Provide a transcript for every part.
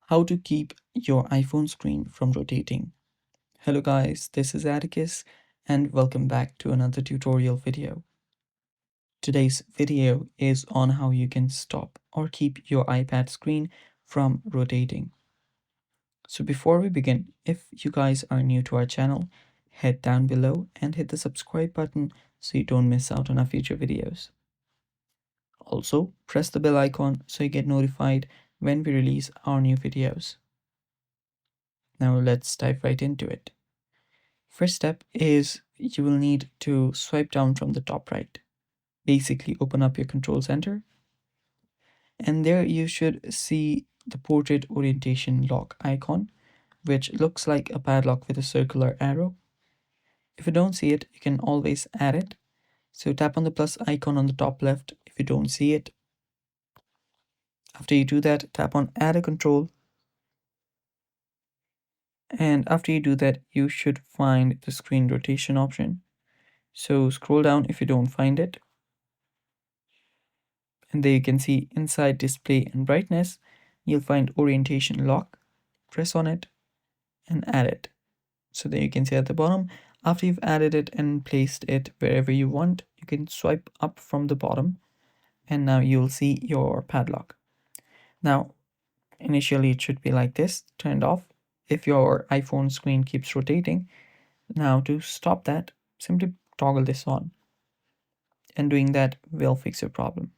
How to keep your iPhone screen from rotating. Hello guys, this is Atticus and welcome back to another tutorial video. Today's video is on how you can stop or keep your iPad screen from rotating. So before we begin, if you guys are new to our channel, head down below and hit the subscribe button so you don't miss out on our future videos. Also, press the bell icon so you get notified when we release our new videos. Now let's dive right into it. First step is you will need to swipe down from the top right. Basically, open up your control center, and there you should see the portrait orientation lock icon, which looks like a padlock with a circular arrow. If you don't see it, you can always add it. So tap on the plus icon on the top left if you don't see it. After you do that, tap on add a control. And after you do that, you should find the screen rotation option. So scroll down if you don't find it. And there you can see inside display and brightness, you'll find orientation lock. Press on it and add it. So there you can see at the bottom, after you've added it and placed it wherever you want, you can swipe up from the bottom and now you'll see your padlock. Now, initially it should be like this, turned off. If your iPhone screen keeps rotating, now to stop that, simply toggle this on. And doing that will fix your problem.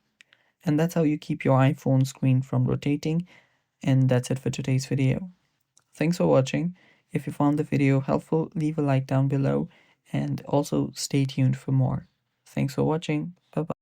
And that's how you keep your iPhone screen from rotating. And that's it for today's video. Thanks for watching. If you found the video helpful, leave a like down below and also stay tuned for more. Thanks for watching. Bye bye.